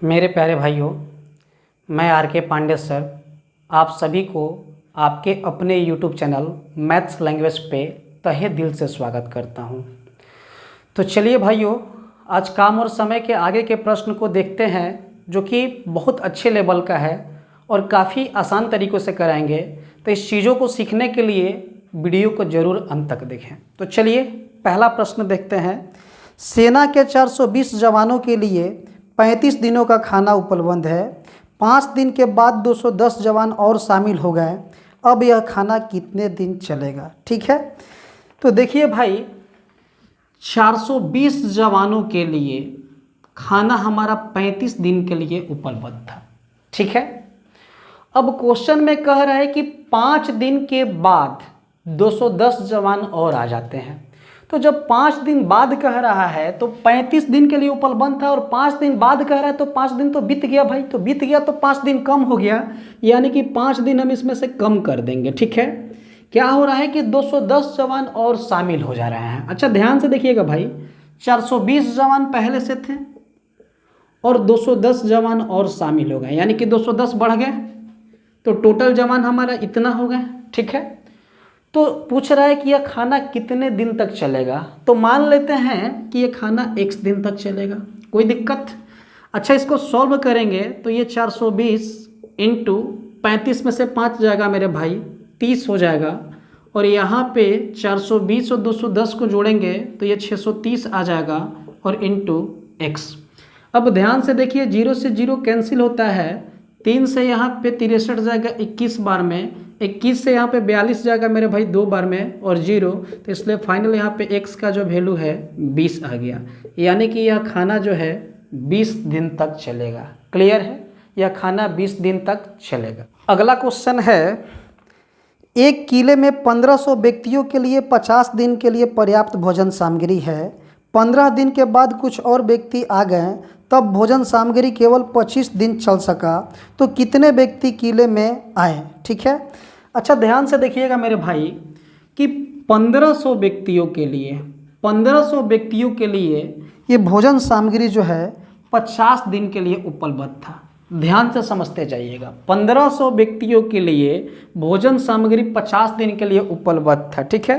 मेरे प्यारे भाइयों, मैं आर के पांडे सर आप सभी को आपके अपने यूट्यूब चैनल मैथ्स लैंग्वेज पे तहे दिल से स्वागत करता हूं। तो चलिए भाइयों, आज काम और समय के आगे के प्रश्न को देखते हैं, जो कि बहुत अच्छे लेवल का है और काफ़ी आसान तरीक़ों से कराएंगे। तो इस चीज़ों को सीखने के लिए वीडियो को ज़रूर अंत तक देखें। तो चलिए पहला प्रश्न देखते हैं। सेना के 420 जवानों के लिए 35 दिनों का खाना उपलब्ध है। 5 दिन के बाद 210 जवान और शामिल हो गए। अब यह खाना कितने दिन चलेगा? ठीक है, तो देखिए भाई, 420 जवानों के लिए खाना हमारा 35 दिन के लिए उपलब्ध था। ठीक है, अब क्वेश्चन में कह रहा है कि 5 दिन के बाद 210 जवान और आ जाते हैं। तो जब 5 दिन बाद कह रहा है तो 35 दिन के लिए उपलब्ध था, और 5 दिन बाद कह रहा है तो 5 दिन तो बीत गया भाई। तो बीत गया तो 5 दिन कम हो गया, यानी कि 5 दिन हम इसमें से कम कर देंगे। ठीक है, क्या हो रहा है कि 210 जवान और शामिल हो जा रहे हैं। अच्छा ध्यान से देखिएगा भाई, 420 जवान पहले से थे और 210 जवान और शामिल हो गए, यानी कि 210 बढ़ गए, तो टोटल जवान हमारा इतना हो गए। ठीक है, तो पूछ रहा है कि यह खाना कितने दिन तक चलेगा। तो मान लेते हैं कि यह खाना x दिन तक चलेगा, कोई दिक्कत। अच्छा, इसको सॉल्व करेंगे तो ये 420 इंटू 35 में से 5 जाएगा मेरे भाई, 30 हो जाएगा। और यहाँ पे 420 और 210 को जोड़ेंगे तो ये 630 आ जाएगा, और इंटू x। अब ध्यान से देखिए, 0 से 0 कैंसिल होता है, 3 से यहाँ पे 63 जाएगा 21 बार में, 21 से यहाँ पे 42 जाएगा मेरे भाई 2 बार में, और 0, तो इसलिए फाइनल यहाँ पे x का जो वैल्यू है 20 आ गया। यानी कि यह खाना जो है 20 दिन तक चलेगा। क्लियर है, यह खाना 20 दिन तक चलेगा। अगला क्वेश्चन है, एक किले में 1500 व्यक्तियों के लिए 50 दिन के लिए पर्याप्त भोजन सामग्री है। 15 दिन के बाद कुछ और व्यक्ति आ गए, तब भोजन सामग्री केवल 25 दिन चल सका। तो कितने व्यक्ति किले में आए? ठीक है, अच्छा ध्यान से देखिएगा मेरे भाई कि 1500 व्यक्तियों के लिए ये भोजन सामग्री जो है 50 दिन के लिए उपलब्ध था। ध्यान से समझते जाइएगा, 1500 व्यक्तियों के लिए भोजन सामग्री 50 दिन के लिए उपलब्ध था। ठीक है,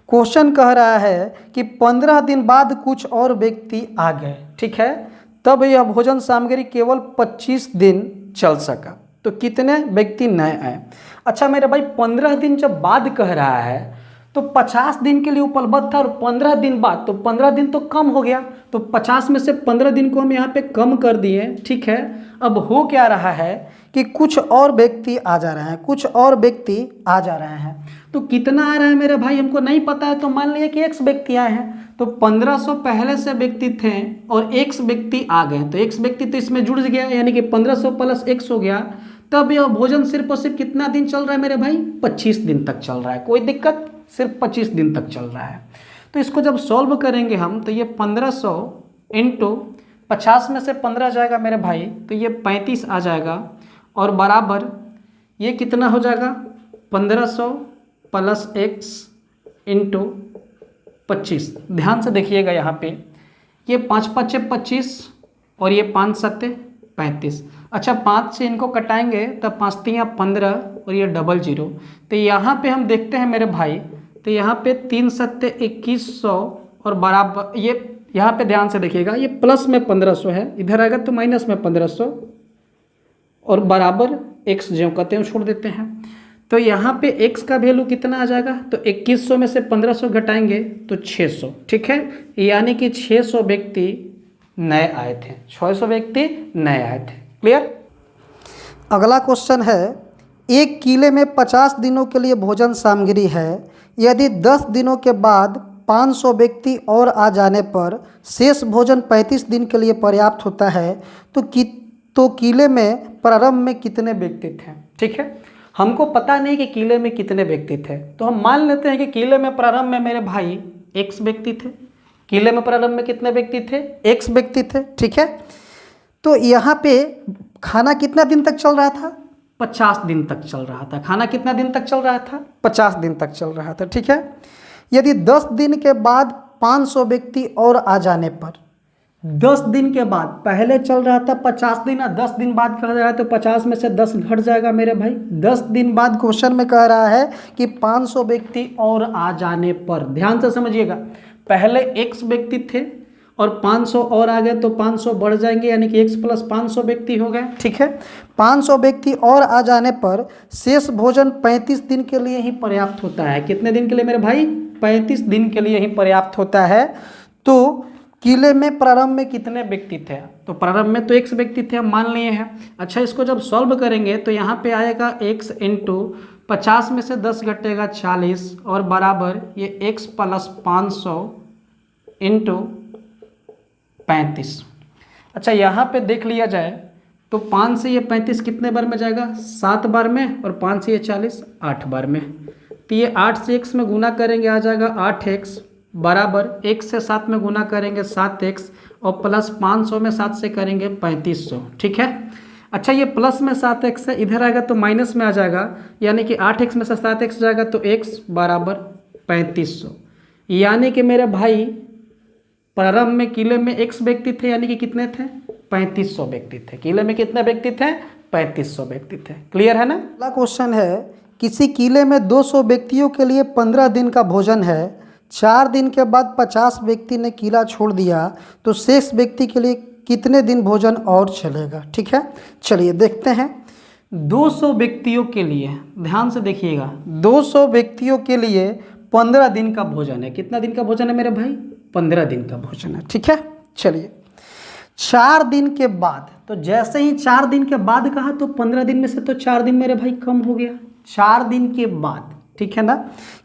क्वेश्चन कह रहा है कि 15 दिन बाद कुछ और व्यक्ति आ गए। ठीक है, तब यह भोजन सामग्री केवल 25 दिन चल सका। तो कितने व्यक्ति नए आए? अच्छा मेरे भाई, 15 दिन जब बाद कह रहा है तो 50 दिन के लिए उपलब्ध था, और 15 दिन बाद, तो 15 दिन तो कम हो गया, तो 50 में से 15 दिन को हम यहाँ पे कम कर दिए। ठीक है, अब हो क्या रहा है कि कुछ और व्यक्ति आ जा रहे हैं, तो कितना आ रहा है मेरे भाई हमको नहीं पता है। तो मान लिया कि x व्यक्ति आए हैं, तो 1500 पहले से व्यक्ति थे और x व्यक्ति आ गए, तो x व्यक्ति तो इसमें जुड़ गया, यानी कि 1500 प्लस x हो गया। तब यह भोजन सिर्फ और सिर्फ कितना दिन चल रहा है मेरे भाई? 25 दिन तक चल रहा है। कोई दिक्कत, सिर्फ 25 दिन तक चल रहा है। तो इसको जब सॉल्व करेंगे हम, तो ये 1500 इंटू 50 में से 15 जाएगा मेरे भाई, तो ये 35 आ जाएगा, और बराबर ये कितना हो जाएगा? 1500 प्लस x इंटू 25। ध्यान से देखिएगा यहाँ पे, ये 5 5 25 और ये 5 7 35। अच्छा 5 से इनको कटाएंगे तब 5 3 15 और ये 00। तो यहाँ पे हम देखते हैं मेरे भाई, तो यहाँ पे 3 7 2100 और बराबर ये यहाँ पे ध्यान से देखिएगा, ये प्लस में 1500 है, इधर आएगा तो माइनस में 1500, और बराबर x जो कहते हैं छोड़ देते हैं। तो यहाँ पे x का वैल्यू कितना आ जाएगा? तो 2100 में से 1500 घटाएंगे तो 600। ठीक है, यानी कि 600 व्यक्ति नए आए थे, 600 व्यक्ति नए आए थे। क्लियर। अगला क्वेश्चन है, एक किले में 50 दिनों के लिए भोजन सामग्री है। यदि 10 दिनों के बाद 500 व्यक्ति और आ जाने पर शेष भोजन 35 दिन के लिए पर्याप्त होता है, तो किले में प्रारंभ में कितने व्यक्ति थे? ठीक है, हमको पता नहीं कि किले में कितने व्यक्ति थे, तो हम मान लेते हैं कि किले में प्रारंभ में मेरे भाई x व्यक्ति थे। किले में प्रारंभ में कितने व्यक्ति थे? x व्यक्ति थे। ठीक है, तो यहाँ पे खाना कितना दिन तक चल रहा था? 50 दिन तक चल रहा था। खाना कितना दिन तक चल रहा था? 50 दिन तक चल रहा था। ठीक है, यदि 10 दिन के बाद 500 व्यक्ति और आ जाने पर 10 दिन के बाद, पहले चल रहा था 50 दिन, 10 दिन बाद कह रहा है तो 50 में से 10 घट जाएगा मेरे भाई। 10 दिन बाद क्वेश्चन में कह रहा है कि 500 व्यक्ति और आ जाने पर, ध्यान से समझिएगा, पहले x व्यक्ति थे और 500 और आ गए तो 500 बढ़ जाएंगे, यानी कि x प्लस 500 व्यक्ति हो गए। ठीक है, 500 व्यक्ति और आ जाने पर शेष भोजन 35 दिन के लिए ही पर्याप्त होता है। कितने दिन के लिए मेरे भाई? 35 दिन के लिए ही पर्याप्त होता है। तो किले में प्रारंभ में कितने व्यक्ति थे? तो प्रारंभ में तो x व्यक्ति थे, हम मान लिए हैं। अच्छा, इसको जब सॉल्व करेंगे तो यहाँ पे आएगा x इंटू 50 में से 10 घटेगा 40 और बराबर ये x प्लस 500 इंटू 35। अच्छा, यहाँ पे देख लिया जाए तो 5 से ये 35 कितने बार में जाएगा? 7 बार में, और 5 से ये 40 8 बार में। तो ये 8 से x में गुना करेंगे आ जाएगा 8x बराबर 1 से 7 में गुना करेंगे 7x और प्लस 500 में 7 से करेंगे 3500। ठीक है। अच्छा, ये प्लस में 7x है, इधर आएगा तो माइनस में आ जाएगा, यानी कि 8x में से 7x जाएगा तो x बराबर 3500। यानी कि मेरे भाई प्रारंभ में किले में x व्यक्ति थे, यानी कि कितने थे? 3500 व्यक्ति थे। किले में कितने व्यक्ति थे? 3500 व्यक्ति थे। क्लियर है ना? अगला क्वेश्चन है, किसी किले में 200 व्यक्तियों के लिए 15 दिन का भोजन है। 4 दिन के बाद 50 व्यक्ति ने किला छोड़ दिया, तो शेष व्यक्ति के लिए कितने दिन भोजन और चलेगा? ठीक है, चलिए देखते हैं। 200 व्यक्तियों के लिए, ध्यान से देखिएगा, 200 व्यक्तियों के लिए 15 दिन का भोजन है। कितना दिन का भोजन है मेरे भाई? 15 दिन का भोजन है। ठीक है, चलिए 4 दिन के बाद, तो जैसे ही 4 दिन के बाद कहा तो 15 दिन में से तो 4 दिन मेरे भाई कम हो गया। 4 दिन के बाद, ठीक है ना,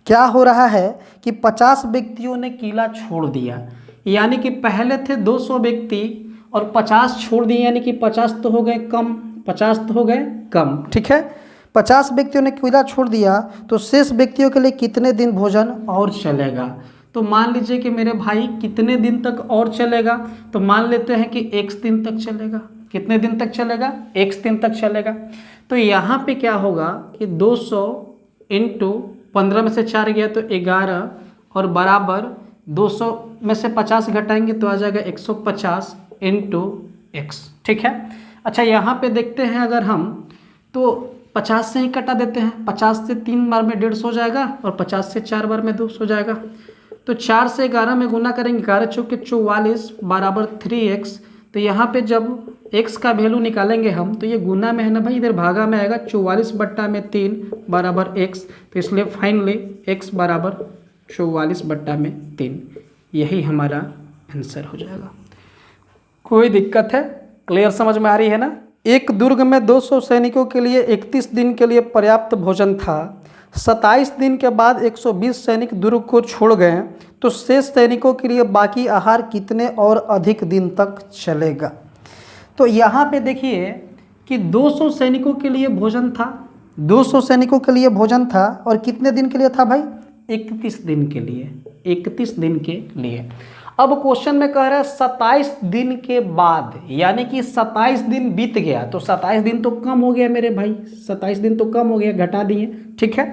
क्या हो रहा है कि 50 व्यक्तियों ने किला छोड़ दिया, यानी कि पहले थे 200 व्यक्ति और 50 छोड़ दिए, यानी कि 50 तो हो गए कम, 50 तो हो गए कम। ठीक है, 50 व्यक्तियों ने किला छोड़ दिया, तो शेष व्यक्तियों के लिए कितने दिन भोजन और चलेगा? तो मान लीजिए कि मेरे भाई कितने दिन तक और चलेगा, तो मान लेते हैं कि x दिन तक चलेगा। कितने दिन तक चलेगा? x दिन तक चलेगा। तो यहाँ पे क्या होगा कि 200 इंटू 15 में से 4 गया तो 11 और बराबर 200 में से 50 घटाएंगे तो आ जाएगा 150 इंटू x। ठीक है। अच्छा, यहाँ पे देखते हैं अगर हम तो 50 से ही कटा देते हैं। 50 से 3 बार में 150 हो जाएगा और 50 से 4 बार में 200 हो जाएगा। तो 4 से 11 में गुना करेंगे, 11 चौके 44 बराबर 3x। तो यहाँ पे जब x का वैल्यू निकालेंगे हम तो ये गुना में है ना भाई, इधर भागा में आएगा, 44 बट्टा में 3 बराबर x। तो इसलिए फाइनली x बराबर 44 बट्टा में 3, यही हमारा आंसर हो जाएगा। कोई दिक्कत है? क्लियर, समझ में आ रही है ना? एक दुर्ग में 200 सैनिकों के लिए 31 दिन के लिए पर्याप्त भोजन था। 27 दिन के बाद 120 सैनिक दुर्ग को छोड़ गए, तो शेष सैनिकों के लिए बाकी आहार कितने और अधिक दिन तक चलेगा? तो यहाँ पे देखिए कि 200 सैनिकों के लिए भोजन था, 200 सैनिकों के लिए भोजन था, और कितने दिन के लिए था भाई? 31 दिन के लिए, 31 दिन के लिए। अब क्वेश्चन में कह रहा है 27 दिन के बाद, यानी कि 27 दिन बीत गया, तो 27 दिन तो कम हो गया मेरे भाई, 27 दिन तो कम हो गया, घटा दिए। ठीक है,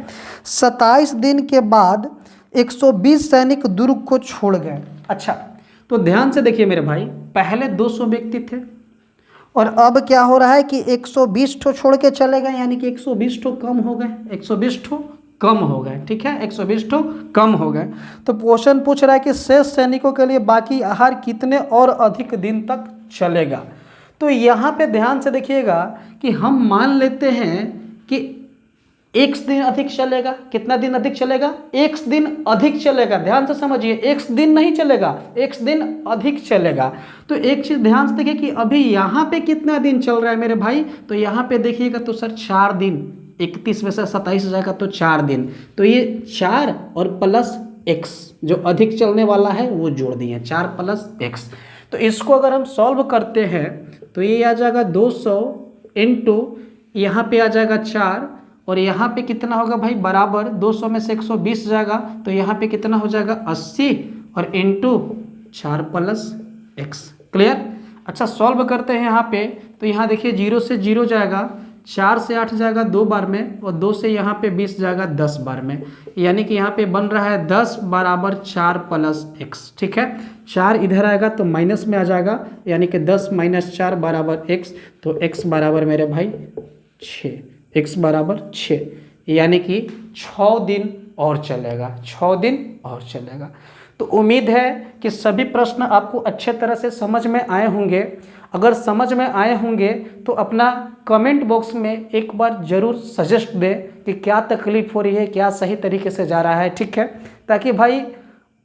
27 दिन के बाद 120 सैनिक दुर्ग को छोड़ गए। अच्छा, तो ध्यान से देखिए मेरे भाई, पहले 200 व्यक्ति थे और अब क्या हो रहा है कि 120 ठो छोड़ के चले गए, यानी कि 120 ठो कम हो गए, 120 ठो कम हो गए। ठीक है, 120 ठो कम हो गए। तो क्वेश्चन पूछ रहा है कि शेष सैनिकों के लिए बाकी आहार कितने और अधिक दिन तक चलेगा? तो यहाँ पे ध्यान से देखिएगा कि हम मान लेते हैं कि x दिन अधिक चलेगा। कितना दिन अधिक चलेगा? x दिन अधिक चलेगा। ध्यान से समझिए, x दिन नहीं चलेगा, x दिन अधिक चलेगा। तो एक चीज़ ध्यान से देखिए कि अभी यहाँ पे कितना दिन चल रहा है मेरे भाई, तो यहाँ पे देखिएगा तो सर 4 दिन, 31 में से 27 जाएगा तो 4 दिन, तो ये 4 और प्लस x जो अधिक चलने वाला है वो जोड़ दिए, 4 प्लस x। तो इसको अगर हम सॉल्व करते हैं तो ये आ जाएगा 200 इंटू यहाँ पे आ जाएगा 4 और यहाँ पे कितना होगा भाई? बराबर 200 में से 120 जाएगा तो यहाँ पे कितना हो जाएगा? 80 और इंटू 4 प्लस x। क्लियर? अच्छा, सॉल्व करते हैं यहाँ पे, तो यहाँ देखिए 0 से 0 जाएगा 4 से 8 जाएगा 2 बार में, और 2 से यहाँ पे 20 जाएगा 10 बार में, यानी कि यहाँ पे बन रहा है 10 बराबर 4 प्लस x। ठीक है, 4 इधर आएगा तो माइनस में आ जाएगा, यानी कि 10 माइनस 4 बराबर x, तो x बराबर मेरे भाई 6, x बराबर 6, यानी कि 6 दिन और चलेगा, 6 दिन और चलेगा। तो उम्मीद है कि सभी प्रश्न आपको अच्छे तरह से समझ में आए होंगे। अगर समझ में आए होंगे तो अपना कमेंट बॉक्स में एक बार ज़रूर सजेस्ट दें कि क्या तकलीफ़ हो रही है, क्या सही तरीके से जा रहा है। ठीक है, ताकि भाई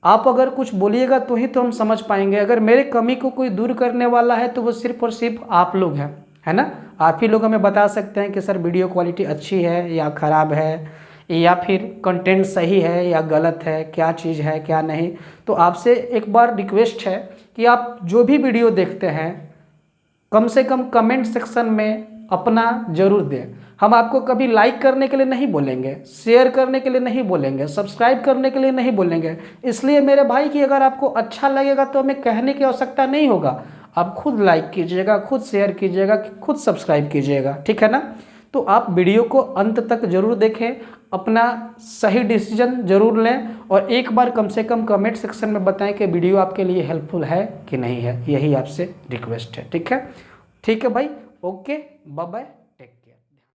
आप अगर कुछ बोलिएगा तो ही तो हम समझ पाएंगे। अगर मेरे कमी को कोई दूर करने वाला है तो वो सिर्फ और सिर्फ आप लोग हैं, है ना। आप ही लोग हमें बता सकते हैं कि सर वीडियो क्वालिटी अच्छी है या ख़राब है, या फिर कंटेंट सही है या गलत है, क्या चीज़ है क्या नहीं। तो आपसे एक बार रिक्वेस्ट है कि आप जो भी वीडियो देखते हैं कम से कम कमेंट सेक्शन में अपना ज़रूर दें। हम आपको कभी लाइक करने के लिए नहीं बोलेंगे, शेयर करने के लिए नहीं बोलेंगे, सब्सक्राइब करने के लिए नहीं बोलेंगे। इसलिए मेरे भाई कि अगर आपको अच्छा लगेगा तो हमें कहने की आवश्यकता नहीं होगा, आप खुद लाइक कीजिएगा, खुद शेयर कीजिएगा, खुद सब्सक्राइब कीजिएगा। ठीक है ना। तो आप वीडियो को अंत तक जरूर देखें, अपना सही डिसीजन जरूर लें, और एक बार कम से कम कमेंट सेक्शन में बताएं कि वीडियो आपके लिए हेल्पफुल है कि नहीं है। यही आपसे रिक्वेस्ट है। ठीक है भाई, ओके, बाय बाय।